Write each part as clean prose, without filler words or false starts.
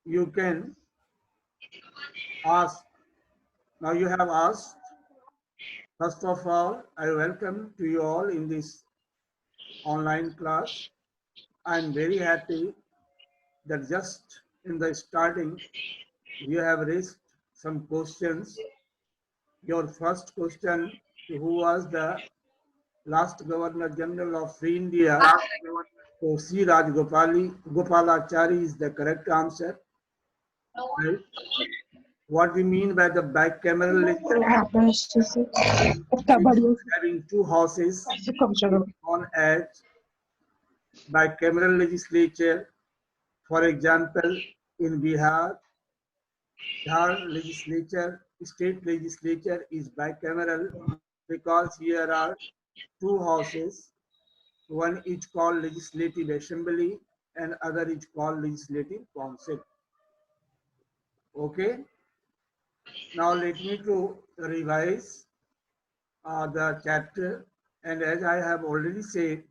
you can ask. Now you have asked. First of all, I welcome to you all in this online class. I'm very happy that just in the starting, you have raised some questions. Your first question, who was the last Governor General of India? So C. Gopalachari is the correct answer. Right? What we mean by the bicameral legislature, which is having two houses on as bicameral legislature. For example, in Bihar legislature, state legislature is bicameral because here are two houses. One is called Legislative Assembly and other is called Legislative Council. Okay. Now let me to revise the chapter, and as I have already said,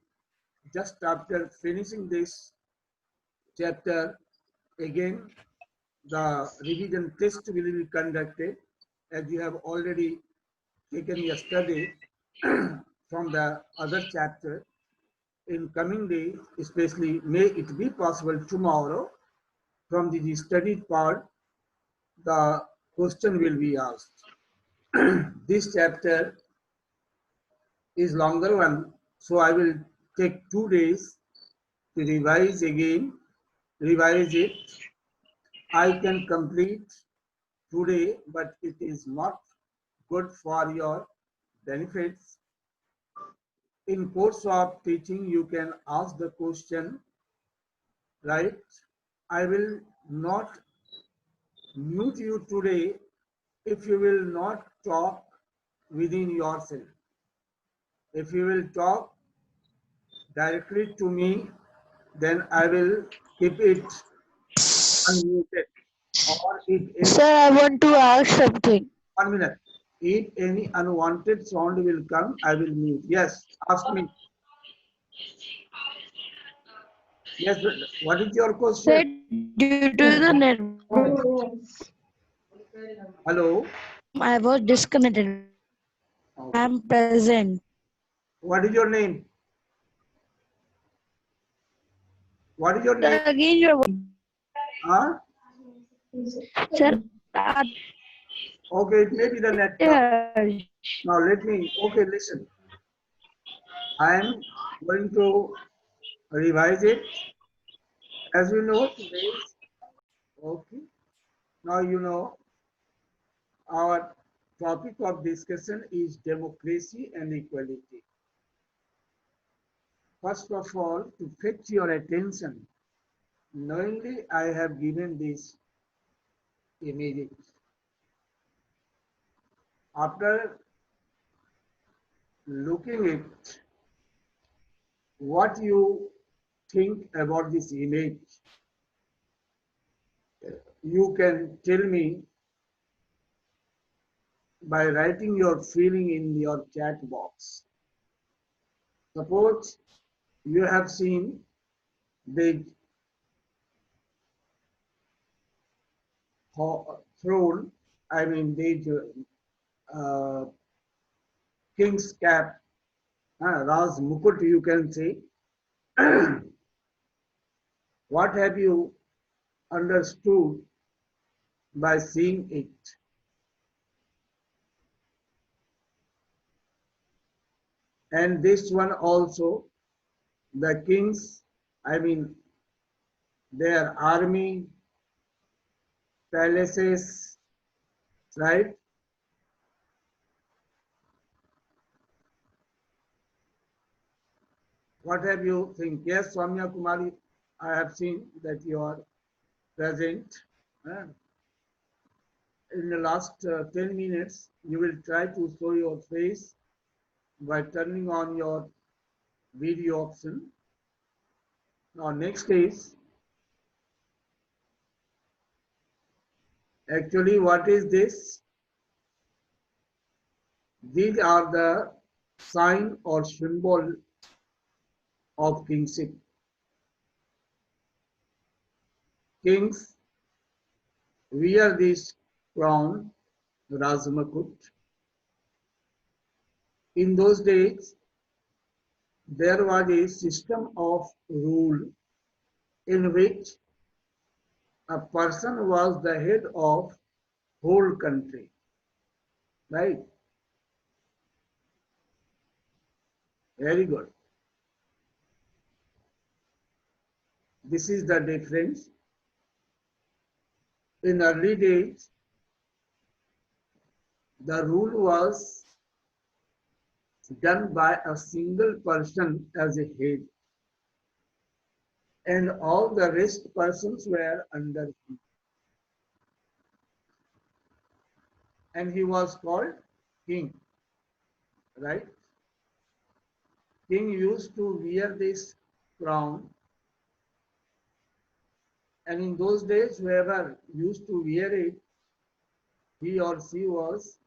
just after finishing this chapter, again the revision test will be conducted as you have already taken yesterday from the other chapter. In coming day, especially may it be possible tomorrow, from the studied part, the question will be asked. This chapter is longer one, so I will take 2 days to revise it. I can complete today, but it is not good for your benefits. In course of teaching, you can ask the question, right? I will not mute you today if you will not talk within yourself. If you will talk directly to me, then I will keep it unmuted. Or if any, Sir, I want to ask something. 1 minute, if any unwanted sound will come, I will mute. Yes, ask me. Yes, what is your question? Sir, due to the network Hello. problem, I was disconnected. I Okay. am present. What is your name? What is your Sir, name? again your voice. Huh? Sir, Okay, it may be the network. Now let me, okay, listen. I am going to revise it. As you know, today's, okay. Now you know our topic of discussion is democracy and equality. First of all, to fetch your attention, knowingly I have given these images. After looking at what you think about this image, you can tell me by writing your feeling in your chat box. Suppose you have seen the throne, I mean the uh, king's cap, Raj Mukut, you can say. What have you understood by seeing it? And this one also, the kings, I mean their army, palaces, right? What have you think? Yes, Swamya Kumari, I have seen that you are present. Uh, in the last 10 minutes, you will try to show your face by turning on your video option. Now, next is actually what is this? These are the sign or symbol of kingship. Kings wear this crown, Rajmakut. In those days, there was a system of rule in which a person was the head of whole country, right? Very good. This is the difference. In early days, the rule was done by a single person as a head, and all the rest persons were under him. And he was called king, right? King used to wear this crown, and in those days, whoever used to wear it, he or she was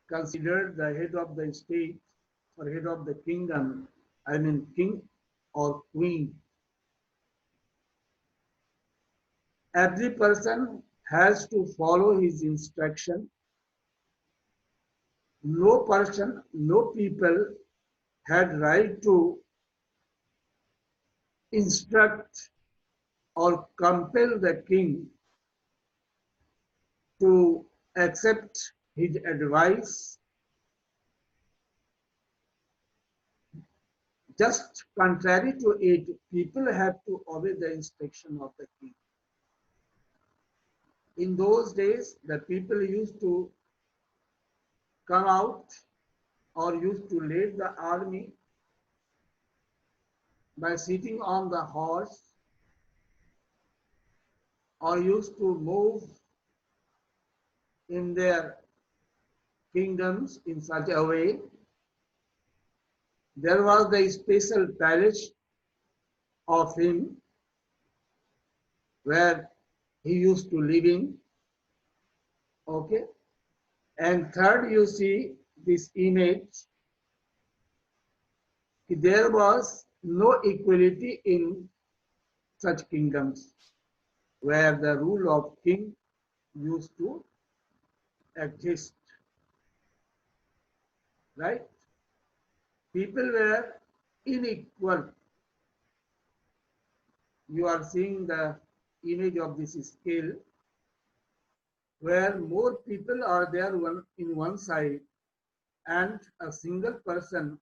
considered the head of the state or head of the kingdom, I mean king or queen. Every person has to follow his instruction. No person, no people had right to instruct or compel the king to accept his advice. Just contrary to it, people have to obey the instruction of the king. In those days, the people used to come out or used to lead the army by sitting on the horse, or used to move in their kingdoms in such a way. There was the special palace of him where he used to live in. Okay. And third, you see this image. There was no equality in such kingdoms where the rule of king used to exist. Right? People were unequal. You are seeing the image of this scale where more people are there in one side and a single person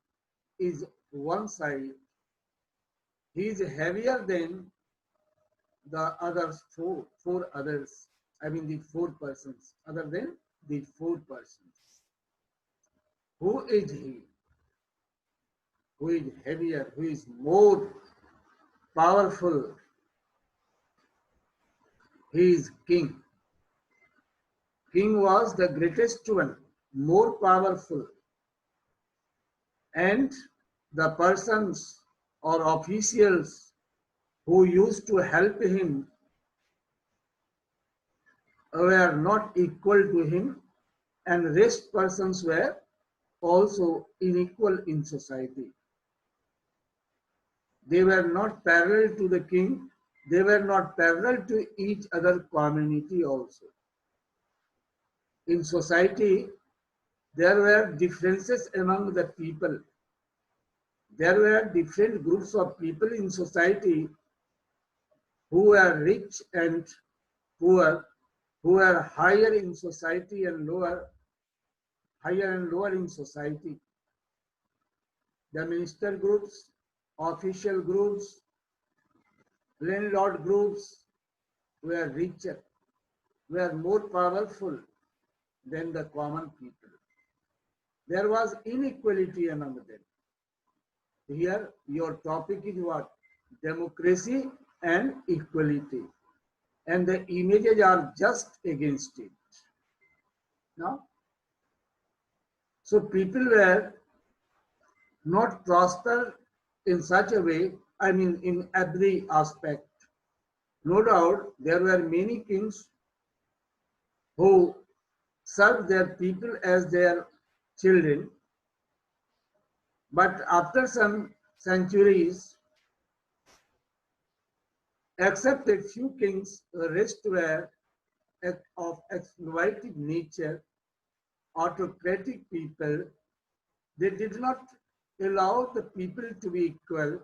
is one side. He is heavier than the others, four others. I mean the four persons, other than the four persons. Who is he? Who is heavier? Who is more powerful? He is king. King was the greatest one, more powerful. And the persons or officials who used to help him were not equal to him, and rest persons were also unequal in society. They were not parallel to the king. They were not parallel to each other community also. In society, there were differences among the people. There were different groups of people in society who were rich and poor, who were higher in society and lower, higher and lower in society. The minister groups, official groups, landlord groups were richer, were more powerful than the common people. There was inequality among them. Here, your topic is what? Democracy and equality. And the images are just against it. Now, so people were not prosper in such a way, I mean, in every aspect. No doubt, there were many kings who served their people as their children. But after some centuries, except a few kings, the rest were of exploitative nature, autocratic people, they did not allow the people to be equal.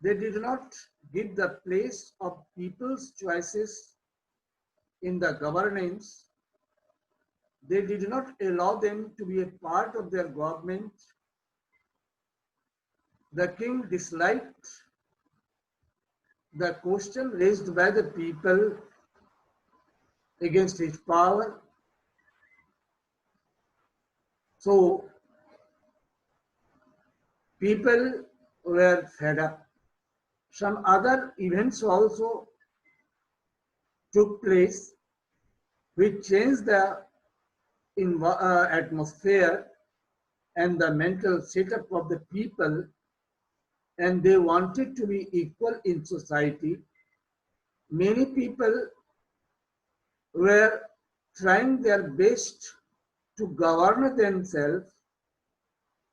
They did not give the place of people's choices in the governance. They did not allow them to be a part of their government. The king disliked the question raised by the people against his power. So people were fed up. Some other events also took place which changed the atmosphere and the mental setup of the people, and they wanted to be equal in society. Many people were trying their best to govern themselves.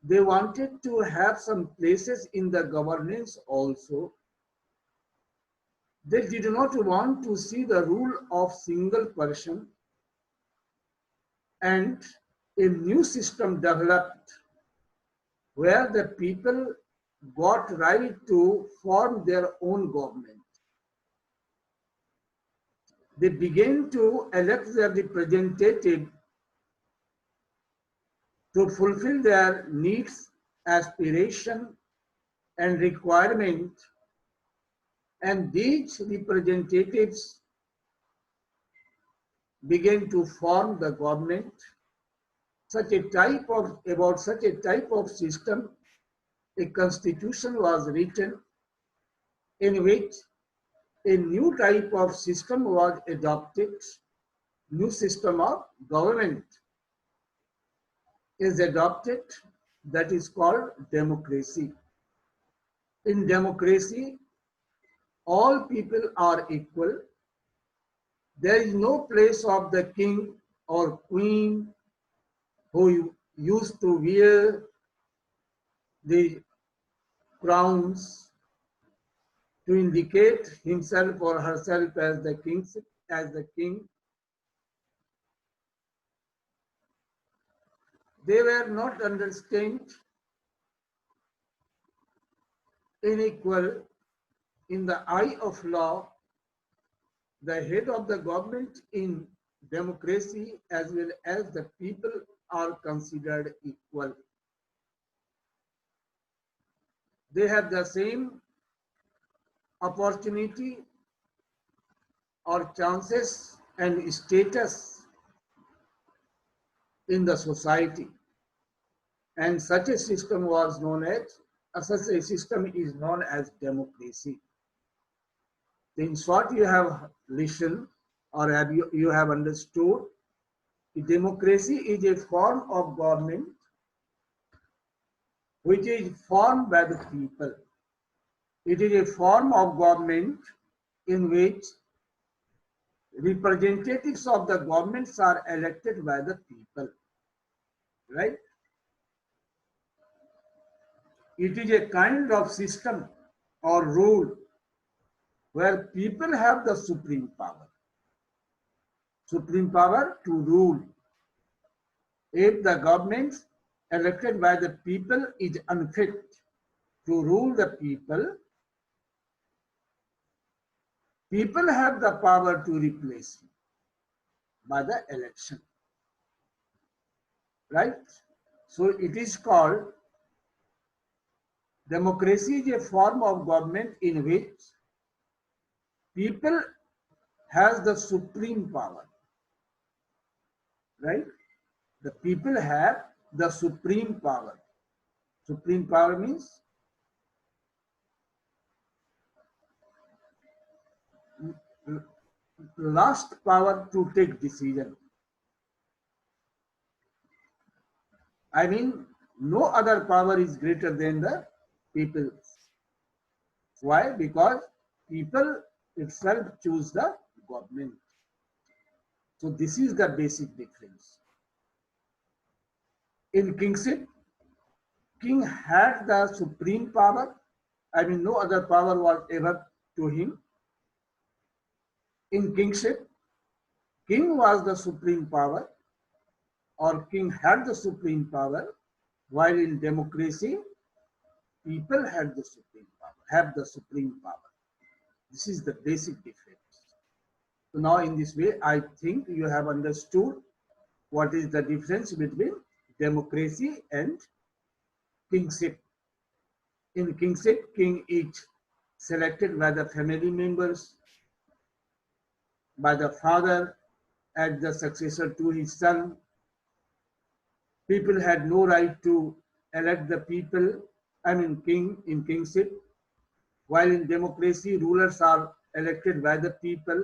They wanted to have some places in the governance also. They did not want to see the rule of single person, and a new system developed where the people got right to form their own government. They began to elect their representative to fulfill their needs, aspiration, and requirement, and these representatives began to form the government. About such a type of system, a constitution was written in which a new type of system was adopted. New system of government is adopted, that is called democracy. In democracy, all people are equal. There is no place of the king or queen who used to wear the crowns to indicate himself or herself as the king. They were not understood unequal in the eye of law. The head of the government in democracy as well as the people are considered equal. They have the same opportunity or chances and status in the society. And such a system was known as, such a system is known as democracy. In short, you have listened or you have understood, democracy is a form of government which is formed by the people. It is a form of government in which representatives of the governments are elected by the people, right? It is a kind of system or rule where people have the supreme power to rule. If the government elected by the people is unfit to rule the people, people have the power to replace him by the election, right? So it is called democracy is a form of government in which people has the supreme power, right? The people have the supreme power. Supreme power means last power to take decision. I mean, no other power is greater than the people. Why? Because people itself choose the government. So this is the basic difference. In kingship, king had the supreme power. I mean, no other power was ever to him. In kingship, king was the supreme power, or king had the supreme power, while in democracy, people had the supreme power, have the supreme power. This is the basic difference. So now in this way, I think you have understood what is the difference between democracy and kingship. In kingship, king is selected by the family members, by the father as the successor to his son. People had no right to elect the people, I mean king in kingship, while in democracy, rulers are elected by the people.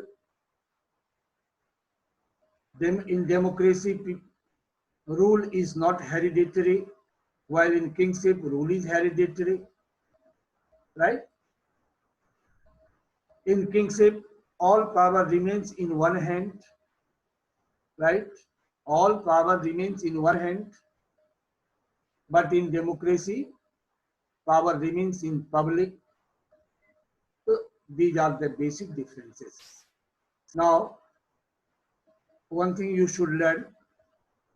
Then in democracy, rule is not hereditary, while in kingship, rule is hereditary, right? In kingship, all power remains in one hand, right? All power remains in one hand, but in democracy, power remains in public. So these are the basic differences. Now, one thing you should learn,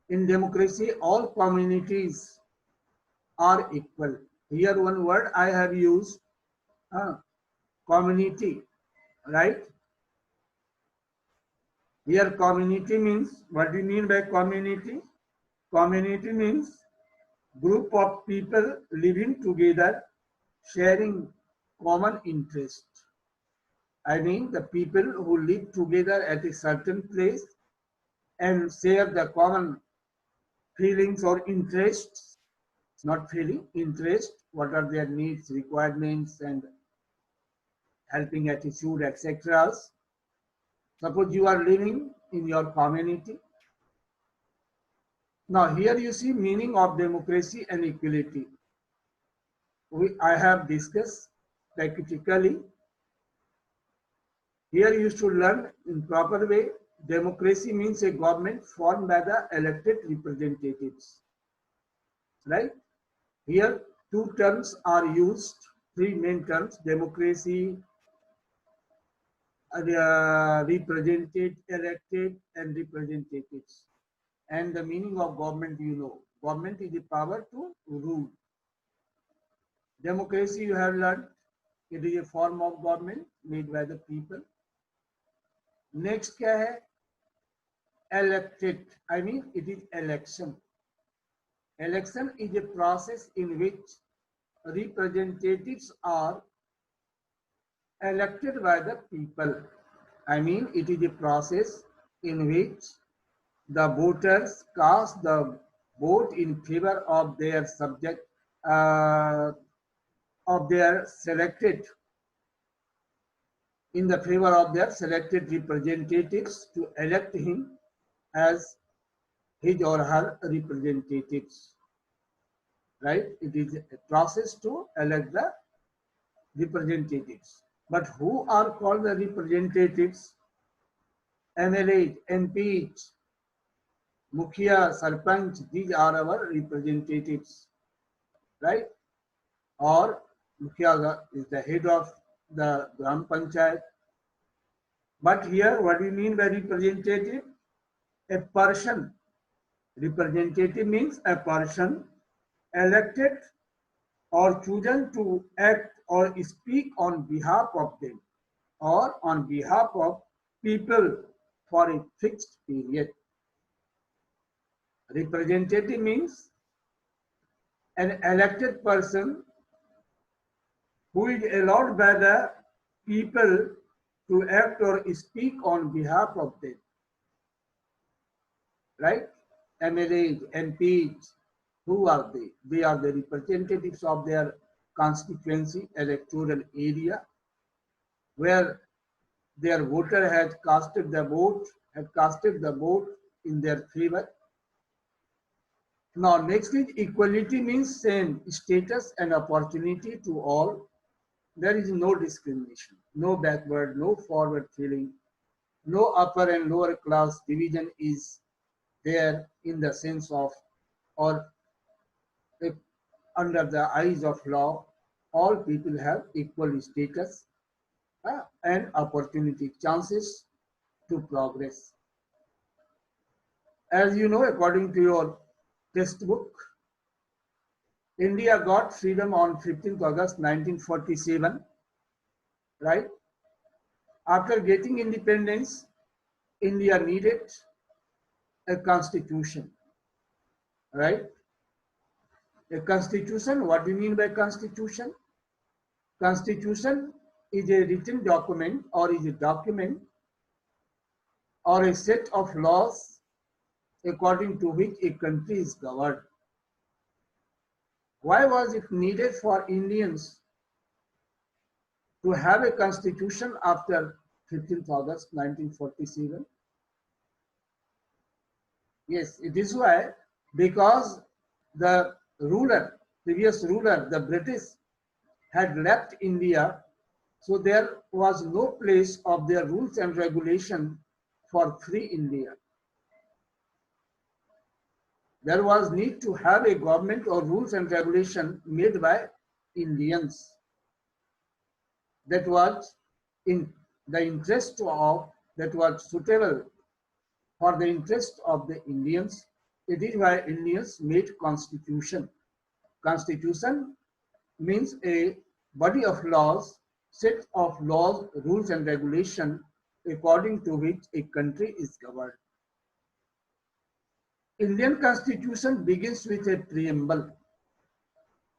in democracy, all communities are equal. Here one word I have used, community, right? Here community means, what do you mean by community? Community means group of people living together, sharing common interest. I mean the people who live together at a certain place and share the common feelings or interests, not feeling, interest, what are their needs, requirements, and helping attitude, etc. Suppose you are living in your community. Now here you see meaning of democracy and equality. I have discussed practically. Here you should learn in proper way. Democracy means a government formed by the elected representatives, right? Here two terms are used, three main terms: democracy, represented, elected, and representatives. And the meaning of government, you know, government is the power to rule. Democracy, you have learned, it is a form of government made by the people. Next क्या है? Elected, I mean it is election. Election is a process in which representatives are elected by the people. I mean it is a process in which the voters cast the vote in favor of their subject, of their selected, in the favor of their selected representatives to elect him as his or her representatives, right? It is a process to elect the representatives. But who are called the representatives? MLA, MPs, Mukhia, Sarpanch, these are our representatives, right? Or Mukhia is the head of the Gram Panchayat. But here, what do you mean by representative? A person. Representative means a person elected or chosen to act or speak on behalf of them or on behalf of people for a fixed period. Representative means an elected person who is allowed by the people to act or speak on behalf of them, right? MLAs, MPs, who are they? They are the representatives of their constituency, electoral area, where their voter has casted the vote, in their favor. Now, next is equality means same status and opportunity to all. There is no discrimination, no backward, no forward feeling, no upper and lower class division is there in the sense of, or under the eyes of law, all people have equal status and opportunity, chances to progress. As you know, according to your textbook, India got freedom on 15th August 1947, right? After getting independence, India needed a constitution, right? A constitution, what do you mean by constitution? Constitution is a written document or is a document or a set of laws according to which a country is governed. Why was it needed for Indians to have a constitution after 15th August 1947? Yes, it is why, because the ruler, previous ruler, the British, had left India, so there was no place of their rules and regulation for free India. There was need to have a government or rules and regulation made by Indians that was in the interest of, that was suitable for the interest of the Indians. It is why Indians made constitution. Constitution means a body of laws, set of laws, rules and regulation according to which a country is governed. Indian constitution begins with a preamble,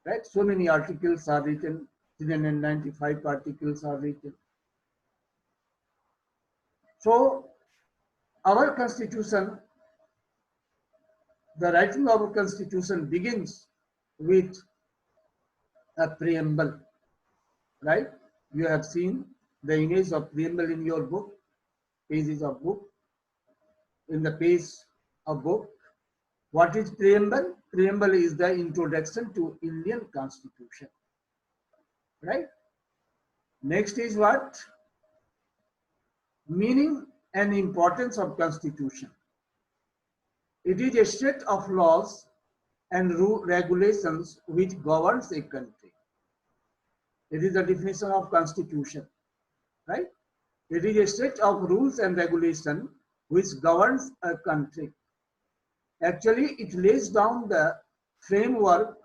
right? So many articles are written, 395 articles are written. So our constitution, the writing of a constitution begins with a preamble, right? You have seen the image of preamble in your book, pages of book, in the page of book. What is preamble? Preamble is the introduction to Indian constitution, right? Next is what? Meaning and importance of constitution. It is a set of laws and regulations which governs a country. It is the definition of constitution, right? It is a set of rules and regulation which governs a country. Actually, it lays down the framework,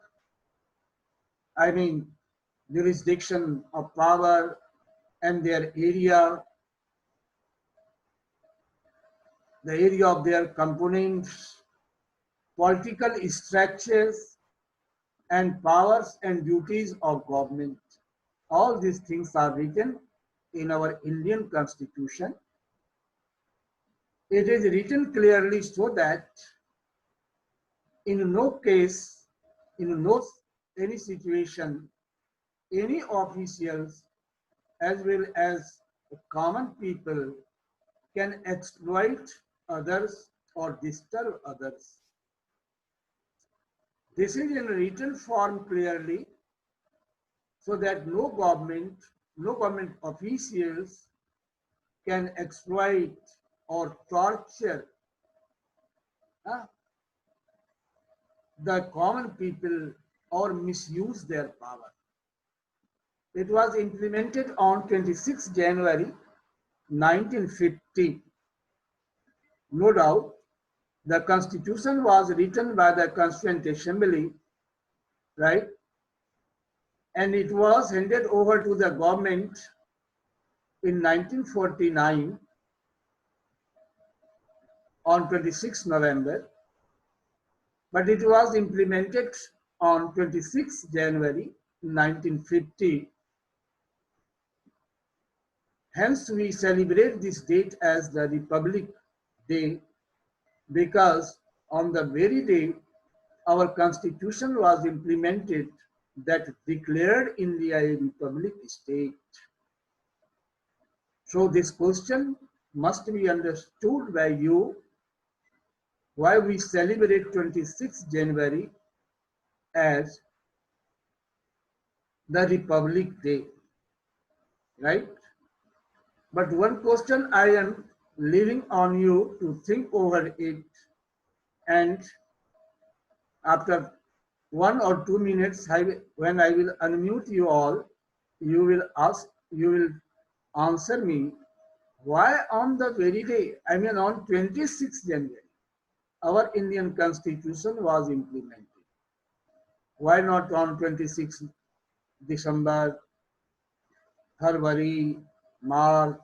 I mean, jurisdiction of power and their area, the area of their components, political structures, and powers and duties of government. All these things are written in our Indian constitution. It is written clearly so that in no case, in no any situation, any officials as well as common people can exploit others or disturb others. This is in written form clearly so that no government officials can exploit or torture the common people or misuse their power. It was implemented on 26 January 1950. No doubt, the Constitution was written by the Constituent Assembly, right? And it was handed over to the government in 1949 on 26 November, but it was implemented on 26 January 1950. Hence, we celebrate this date as the Republic Day because on the very day our constitution was implemented that declared India a republic state. So this question must be understood by you why we celebrate 26 January as the Republic Day, right? But one question I am leaving on you to think over it, and after 1 or 2 minutes, when I will unmute you all, you will answer me why on the very day, I mean on 26th January, our Indian Constitution was implemented. Why not on 26th December, February, March,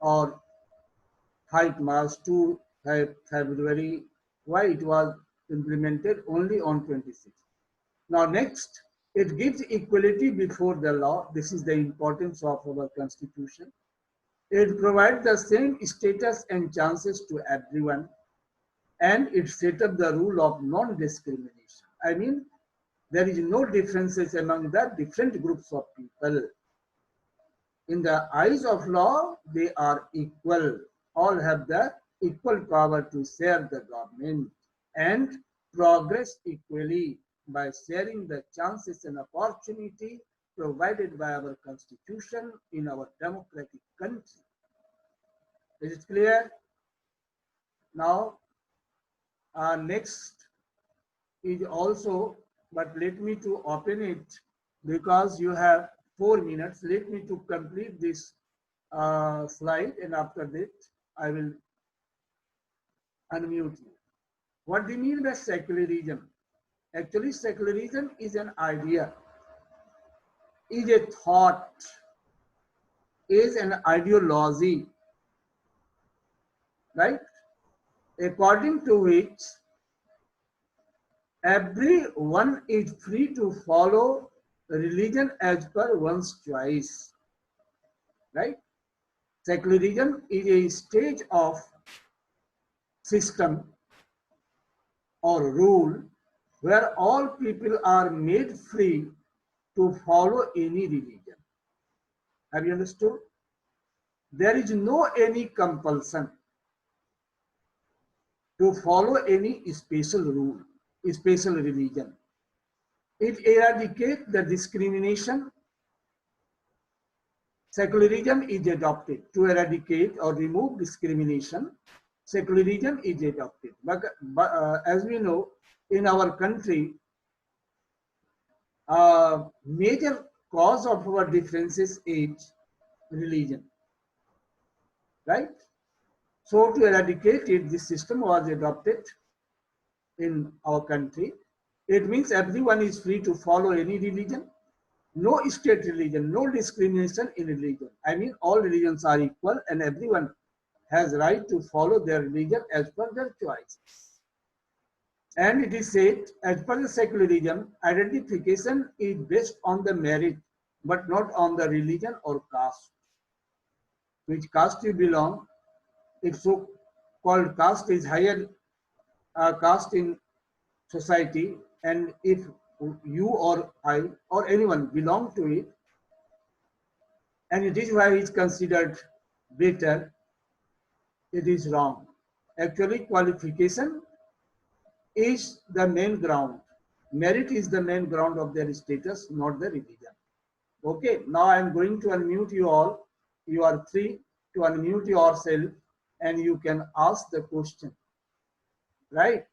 or 5 March to February? Why it was implemented only on 26th? Now next, it gives equality before the law. This is the importance of our Constitution. It provides the same status and chances to everyone, and it set up the rule of non-discrimination. I mean, there is no differences among the different groups of people. In the eyes of law, they are equal. All have the equal power to share the government and progress equally by sharing the chances and opportunity provided by our Constitution in our democratic country. Is it clear? Now, next is also, but let me to open it because you have 4 minutes. Let me to complete this slide, and after that I will unmute you. What do you mean by secularism? Actually, secularism is an idea, is a thought, is an ideology, right? According to which everyone is free to follow religion as per one's choice, right? Secularism is a stage of system or rule where all people are made free to follow any religion. Have you understood? There is no any compulsion to follow any special rule, special religion. It eradicates the discrimination. Secularism is adopted to eradicate or remove discrimination. Secularism is adopted. But as we know, in our country, major cause of our differences is religion, right? So to eradicate it, this system was adopted in our country. It means everyone is free to follow any religion. No state religion, no discrimination in religion. I mean, all religions are equal and everyone has right to follow their religion as per their choice. And it is said, as per the secularism, identification is based on the merit, but not on the religion or caste. Which caste you belong, if so-called caste is higher caste in society, and if you or I or anyone belong to it, and it is why it's considered better, it is wrong. Actually, qualification is the main ground. Merit is the main ground of their status, not the religion. Okay, now I am going to unmute you all. You are free to unmute yourself and you can ask the question. Right?